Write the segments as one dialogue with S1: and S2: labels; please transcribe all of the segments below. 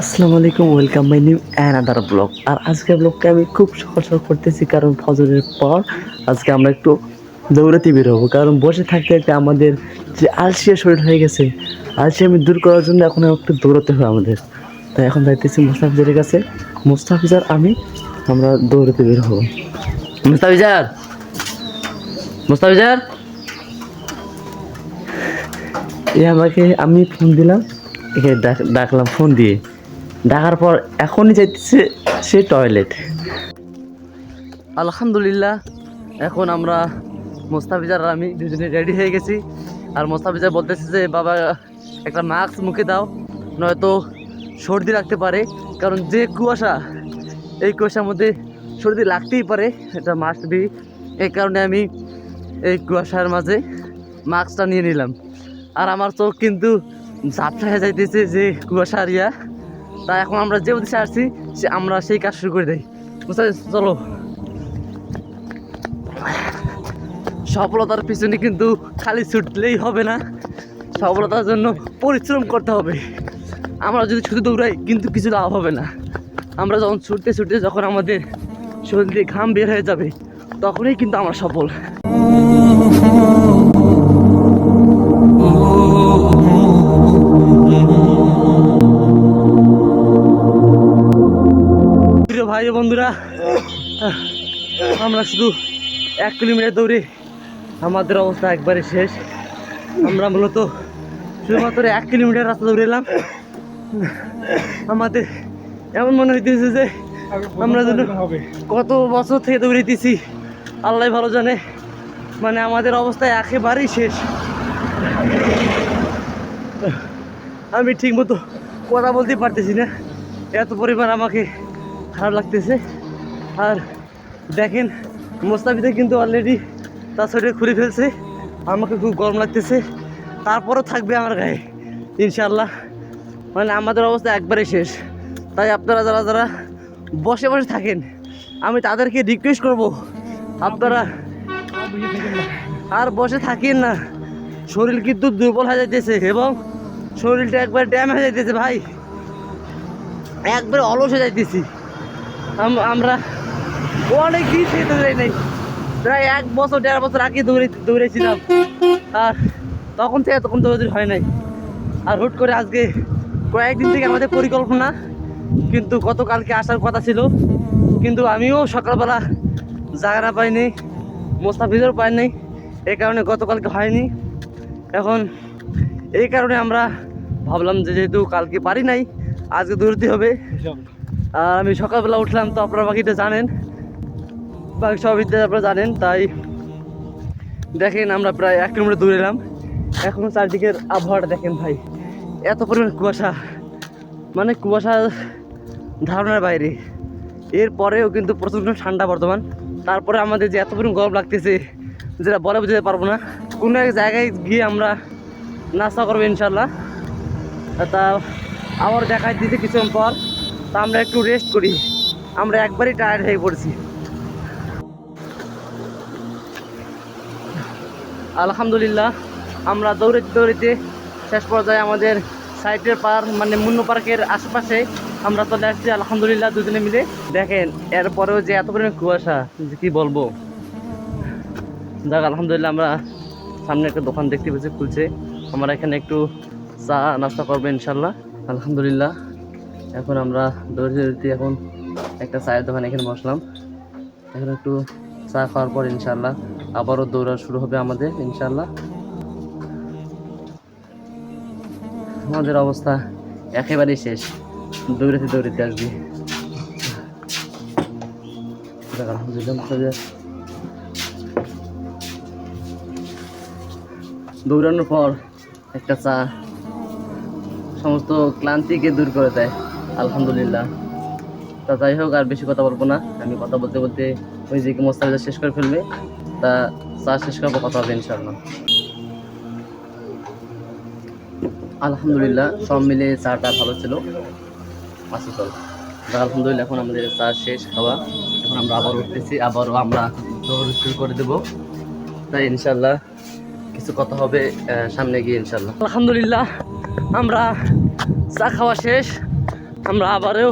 S1: আসসালামু আলাইকুম, welcome my new another blog. আর আজকের ব্লগটা আমি খুব সকাল সকাল করতেছি, কারণ ফজরের পর আজকে আমরা একটু দৌড়াতে বের হবো। কারণ বসে থাকতে থাকতে আমাদের যে আলসিয়া শরীর হয়ে গেছে, আলসিয়ামি দূর করার জন্য এখন একটু দৌড়াতে হয় আমাদের। তাই এখন যাইতেছি মুস্তাফিজের কাছে। মুস্তাফিজার আমরা দৌড়াতে বের হবো। মুস্তাফিজার, মুস্তাফিজার, আমাকে আমি ফোন দিলাম, একে ডাকলাম ফোন দিয়ে। ডাকার পর এখনই যাইতেছে সে টয়লেট। আলহামদুলিল্লাহ, এখন আমরা মোস্তাফিজার আর আমি দুজনে রেডি হয়ে গেছি। আর মোস্তাফিজার বলতেছে যে বাবা একটা মাস্ক মুখে দাও, নয়তো সর্দি লাগতে পারে। কারণ যে কুয়াশা, এই কুয়াশার মধ্যে সর্দি লাগতেই পারে, এটা মাস্ট বি। এই কারণে আমি এই কুয়াশার মাঝে মাস্কটা নিয়ে নিলাম। আর আমার চোখ কিন্তু ঝাপসা হয়ে যাইতেছে যে কুয়াশা আরিয়া। তাই এখন আমরা যে উদ্দেশ্যে আসছি আমরা সেই কাজ শুরু করে দেই। চলো, সফলতার পিছনে কিন্তু খালি ছুটলেই হবে না, সফলতার জন্য পরিশ্রম করতে হবে। আমরা যদি শুধু দৌড়াই কিন্তু কিছু লাভ হবে না। আমরা যখন ছুটতে ছুটতে যখন আমাদের শরীর দিয়ে ঘাম বের হয়ে যাবে, তখনই কিন্তু আমরা সফল। ভাই বন্ধুরা, আমরা শুধু 1 কিলোমিটার দৌড়ে আমাদের অবস্থা একবারে শেষ। আমরা মূলত শুধুমাত্র 1 কিলোমিটার রাস্তা দৌড়ে এলাম। আমাদের এমন মনে হইতেছে যে আমরা যেন কত বছর থেকে দৌড়াইতেছি, আল্লাহ ভালো জানে। মানে আমাদের অবস্থা একেবারেই শেষ। আমি ঠিক মতো কথা বলতে পারতেছি না, এত পরিমাণ আমাকে খারাপ লাগতেছে। আর দেখেন, মোস্তাফিজা কিন্তু অলরেডি তার শরীরে খুলে ফেলছে। আমাকে খুব গরম লাগতেছে, তারপরও থাকবে আমার গায়ে ইনশাল্লাহ। মানে আমাদের অবস্থা একবারে শেষ। তাই আপনারা যারা যারা বসে বসে থাকেন, আমি তাদেরকে রিকোয়েস্ট করব, আপনারা আর বসে থাকেন না। শরীর কিন্তু দুর্বল হয়ে যাইতেছে এবং শরীরটা একবার ড্যাম হয়ে যাইতেছে ভাই, একবারে অলস হয়ে যাইতেছি। আমরা অনেক দিন থেকে দৌড়াই নাই, প্রায় 1 বছর 1.5 বছর আগে দৌড়েছিলাম। আর তখন দৌড়াদৌড়ি হয় নাই। আর হুট করে আজকে কয়েকদিন থেকে আমাদের পরিকল্পনা, কিন্তু গতকালকে আসার কথা ছিল, কিন্তু আমিও সকালবেলা জায়গা পাইনি, মোস্তাফিজও পাইনি, এই কারণে গতকালকে হয়নি। এখন এই কারণে আমরা ভাবলাম যে যেহেতু কালকে পারি নাই, আজকে দৌড়তে হবে। আর আমি সকালবেলা উঠলাম, তো আপনারা বাকিটা জানেন, বাকি সব আপনারা জানেন। তাই দেখেন আমরা প্রায় 1 কিলোমিটার দূরে এলাম। এখন চারদিকের আবহাওয়াটা দেখেন ভাই, এত পরিমাণ কুয়াশা, মানে কুয়াশা ধারণার বাইরে। এরপরেও কিন্তু প্রচণ্ড ঠান্ডা বর্তমান। তারপরে আমাদের যে এত পরিমাণ গরম লাগতেছে, যেটা বলে বুঝতে পারবো না। কোনো এক জায়গায় গিয়ে আমরা নাস্তা করবো ইনশাল্লাহ। তা আবার দেখাই দিতে কিছুক্ষণ পর। তা আমরা একটু রেস্ট করি, আমরা একবারই টায়ার্ড হয়ে পড়ছি। আলহামদুলিল্লাহ, আমরা দৌড়াতে দৌড়াতে শেষ পর্যায়ে আমাদের সাইটের পার্ক, মানে মুন্ন পার্কের আশেপাশে আমরা চলে আসছি আলহামদুলিল্লাহ, দুজনে মিলে। দেখেন এরপরেও যে এত পরিমাণ কুয়াশা, যে কী বলবো। যাক আলহামদুলিল্লাহ, আমরা সামনে একটা দোকান দেখতে পেয়েছি খুলছে, আমরা এখানে একটু চা নাস্তা করবো ইনশাল্লাহ। আলহামদুলিল্লাহ, এখন আমরা দৌড়তে দৌড়তে এখন একটা চায়ের দোকান এখানে বসলাম। এখন একটু চা খাওয়ার পর ইনশাল্লাহ আবারও দৌড়া শুরু হবে আমাদের ইনশাল্লাহ। আমাদের অবস্থা একেবারেই শেষ, দৌড়াতে দৌড়াতে আসবি। আলহামদুলিল্লাহ, দৌড়ানোর পর একটা চা সমস্ত ক্লান্তিকে দূর করে দেয় আলহামদুলিল্লাহ। তা যাই হোক, আর বেশি কথা বলবো না। আমি কথা বলতে বলতে ওই যে মোস্তাফিজা শেষ করে ফেলবে, তা চা শেষ করবো, কথা হবে ইনশাআল্লাহ। আলহামদুলিল্লাহ, সব মিলে চাটা ভালো ছিল। আচ্ছা চল, আলহামদুলিল্লাহ, এখন আমাদের চা শেষ খাওয়া। এখন আমরা আবার উঠতেছি, আবারও আমরা দৌড় শুরু করে দেবো। তাই ইনশাল্লাহ কিছু কথা হবে সামনে গিয়ে ইনশাল্লাহ। আলহামদুলিল্লাহ, আমরা চা খাওয়া শেষ। আমরা আবারও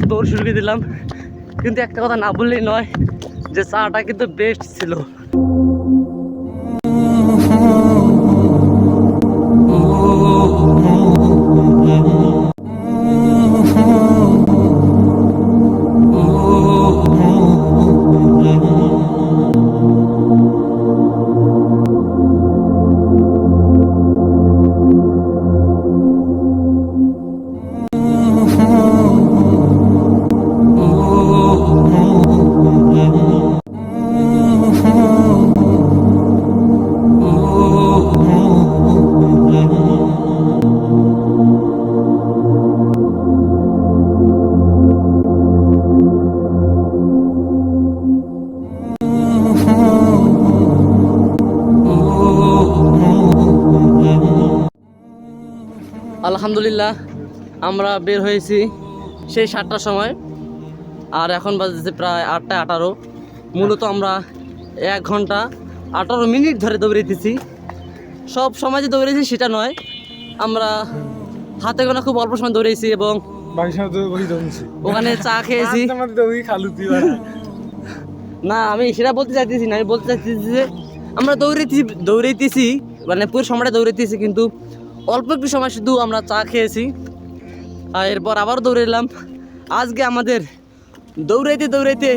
S1: দৌড় শুরু করে দিলাম। কিন্তু একটা কথা না বললেই নয় যে চাটা কিন্তু বেস্ট ছিল। আলহামদুলিল্লাহ আমরা বের হয়েছি সেই 7টার সময়, আর এখন বাজছে প্রায় 8টা 18। মূলত আমরা 1 ঘন্টা 18 মিনিট ধরে দৌড়াইতেছি। সব সময় যে দৌড়েছি সেটা নয়, আমরা হাতে গোনা খুব অল্প সময় দৌড়েছি এবং ওখানে চা খেয়েছি। না, আমি সেটা বলতে চাইতেছি না, আমি বলতে চাইতেছি যে আমরা দৌড়াইতেছি মানে পুরো সময়টা দৌড়াইতেছি, কিন্তু অল্প একটু সময় শুধু আমরা চা খেয়েছি, আর এরপর আবার দৌড়াইলাম। আজকে আমাদের দৌড়াইতে দৌড়াইতে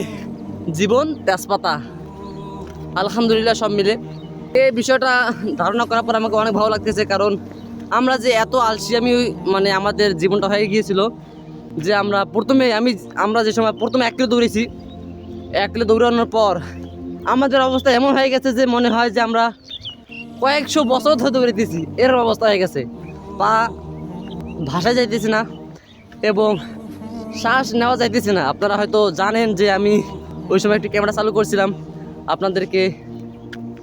S1: জীবন তেজপাতা। আলহামদুলিল্লাহ সব মিলে এই বিষয়টা ধারণা করার পর আমাকে অনেক ভালো লাগতেছে, কারণ আমরা যে এত আলসিয়ামি মানে আমাদের জীবনটা হয়ে গিয়েছিল যে আমরা যে সময় প্রথমে 1 কিলো দৌড়েছি, 1 কিলো দৌড়ানোর পর আমাদের অবস্থা এমন হয়ে গেছে যে মনে হয় যে আমরা কয়েকশো বছর ধরে দৌড়াইতেছি, এরকম অবস্থা হয়ে গেছে। পা ভাষায় যাইতেছে না এবং শ্বাস নেওয়া যাইতেছে না। আপনারা হয়তো জানেন যে আমি ওই সময় একটি ক্যামেরা চালু করছিলাম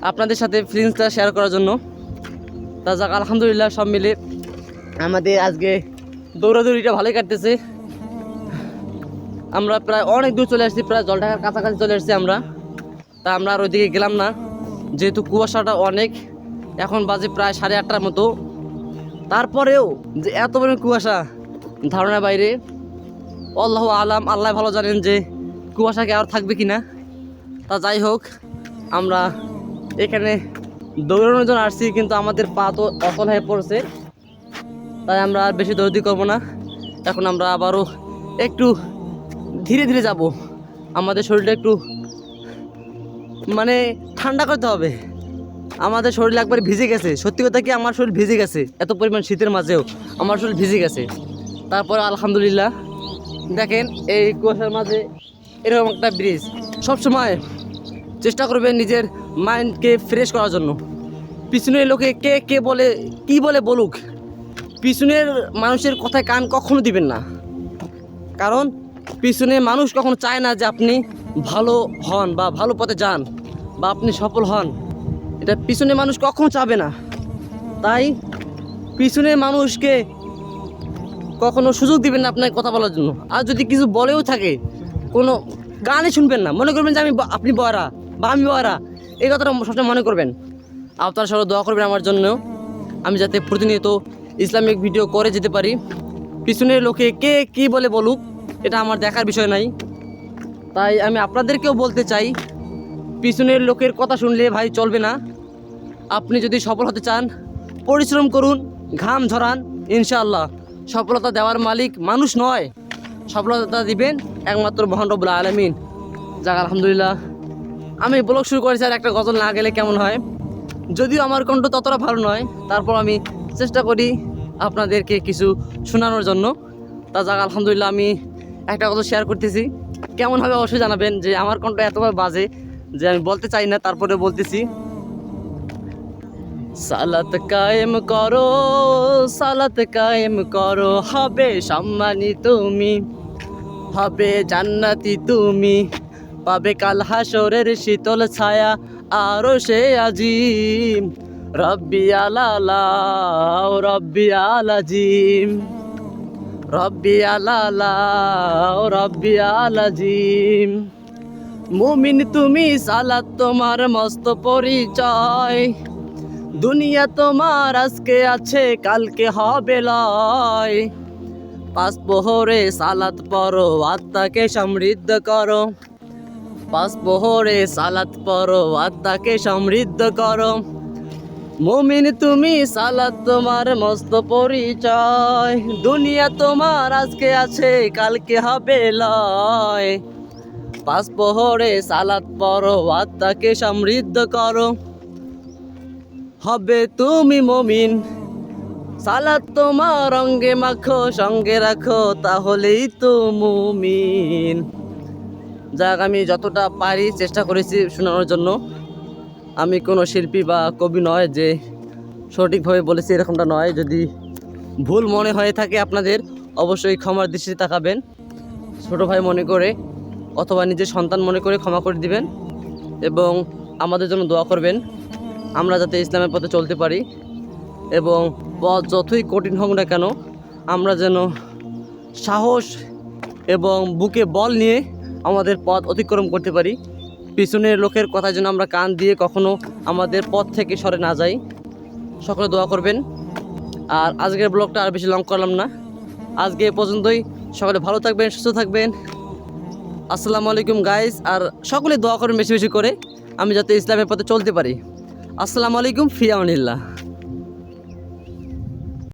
S1: আপনাদের সাথে ফিলিংসটা শেয়ার করার জন্য। তা যাক, আলহামদুলিল্লাহ সব মিলে আমাদের আজকে দৌড়াদৌড়িটা ভালোই কাটতেছে। আমরা প্রায় অনেক দূর চলে আসছি, প্রায় জলঢাকার কাছাকাছি চলে আসছি আমরা। তা আমরা আর ওইদিকে গেলাম না, যেহেতু কুয়াশাটা অনেক। এখন বাজে প্রায় 8:30টার মতো, তারপরেও যে এত পরিমাণ কুয়াশা ধারণার বাইরে। আল্লাহু আলাম, আল্লাহ ভালো জানেন যে কুয়াশা কি আর থাকবে কিনা। তা যাই হোক, আমরা এখানে দৌড়ানোর জন্য আসছি, কিন্তু আমাদের পা তো অচল হয়ে পড়ছে, তাই আমরা আর বেশি দৌড়াদৌড়ি করবো না। এখন আমরা আবারও একটু ধীরে ধীরে যাব। আমাদের শরীরটা একটু মানে ঠান্ডা করতে হবে। আমাদের শরীর একবার ভিজে গেছে, সত্যি কথা কি আমার শরীর ভিজে গেছে, এত পরিমাণ শীতের মাঝেও আমার শরীর ভিজে গেছে। তারপরে আলহামদুলিল্লাহ দেখেন এই কুয়াশার মাঝে এরকম একটা ব্রিজ। সবসময় চেষ্টা করবেন নিজের মাইন্ডকে ফ্রেশ করার জন্য। পিছনের লোকে কে বলে কি বলে বলুক, পিছনের মানুষের কথায় কান কখনো দিবেন না, কারণ পিছনে মানুষ কখনো চায় না যে আপনি ভালো হন বা ভালো পথে যান বা আপনি সফল হন। এটা পিছনে মানুষ কখনো চাবে না। তাই পিছনে মানুষকে কখনো সুযোগ দিবেন না আপনার কথা বলার জন্য। আর যদি কিছু বলেও থাকে, কোনো গানই শুনবেন না। মনে করবেন যে আপনি বয়রা বা আমি বয়রা, এই কথাটা সবসময় মনে করবেন। আপনারা সবাই দোয়া করবেন আমার জন্য, আমি যাতে প্রতিনিয়ত ইসলামিক ভিডিও করে যেতে পারি। পিছনের লোকে কে কী বলে বলুক, এটা আমার দেখার বিষয় নাই। তাই আমি আপনাদেরকেও বলতে চাই, পিছনের লোকের কথা শুনলে ভাই চলবে না। আপনি যদি সফল হতে চান, পরিশ্রম করুন, ঘাম ঝরান, ইনশাআল্লাহ সফলতা দেওয়ার মালিক মানুষ নয়, সফলতা দিবেন একমাত্র মহান রব্বুল আলামিন। যাক আলহামদুলিল্লাহ, আমি ব্লগ শুরু করেছি, আর একটা গজল না গেলে কেমন হয়। যদিও আমার কণ্ঠ ততটা ভালো নয়, তারপর আমি চেষ্টা করি আপনাদেরকে কিছু শোনানোর জন্য। তা যাক আলহামদুলিল্লাহ, আমি একটা কথা শেয়ার করতেছি, কেমন হবে অবশ্যই জানাবেন। যে আমার কণ্ঠ এতবার বাজে যে আমি বলতে চাই না, তারপরে বলতেছি। সালাত কায়েম করো, সালাত কায়েম করো, হবে সম্মানী তুমি, হবে জান্নাতি তুমি, পাবে কাল হাসরের শীতল ছায়া আরো সে আজিম। রব্বি আলালা রব্বি আলাজিম, রব্বি আলালা রব্বি আলাজিম। মুমিন তুমি, সালাত তোমার মস্ত পরিচয়, দুনিয়া তোমার আজকে আছে কালকে হবে লয়। পাঁচ প্রহরে সালাত পড়ো, আত্মাকে সমৃদ্ধ করো। পাঁচ প্রহরে সালাত পড়ো, আত্মাকে সমৃদ্ধ করো। মুমিন তুমি, সালাত তোমার মস্ত পরিচয়। দুনিয়া তোমার আজকে আছে, কালকে হবে লয়। পাঁচ প্রহরে সালাত পড়ো, আত্মাকে সমৃদ্ধ করো। হবে তুমি মুমিন, সালাত তোমার অঙ্গে মাখো, সঙ্গে রাখো, তাহলেই তো মুমিন। যাক, আমি যতটা পারি চেষ্টা করেছি শোনানোর জন্য। আমি কোনো শিল্পী বা কবি নয় যে সঠিকভাবে বলেছি, এরকমটা নয়। যদি ভুল মনে হয়ে থাকে আপনাদের, অবশ্যই ক্ষমার দৃষ্টিতে তাকাবেন। ছোটো ভাই মনে করে অথবা নিজের সন্তান মনে করে ক্ষমা করে দিবেন এবং আমাদের জন্য দোয়া করবেন, আমরা যাতে ইসলামের পথে চলতে পারি এবং পথ যতই কঠিন হোক না কেন আমরা যেন সাহস এবং বুকে বল নিয়ে আমাদের পথ অতিক্রম করতে পারি। পিছনের লোকের কথা যেন আমরা কান দিয়ে কখনো আমাদের পথ থেকে সরে না যাই। সকলে দোয়া করবেন। আর আজকের ব্লগটা আর বেশি লং করলাম না, আজকে এ পর্যন্তই। সকলে ভালো থাকবেন, সুস্থ থাকবেন। আসসালামু আলাইকুম গাইস। আর সকলে দোয়া করবেন বেশি বেশি করে, আমি যাতে ইসলামের পথে চলতে পারি। আসসালামু আলাইকুম, ফি আমানিল্লাহ।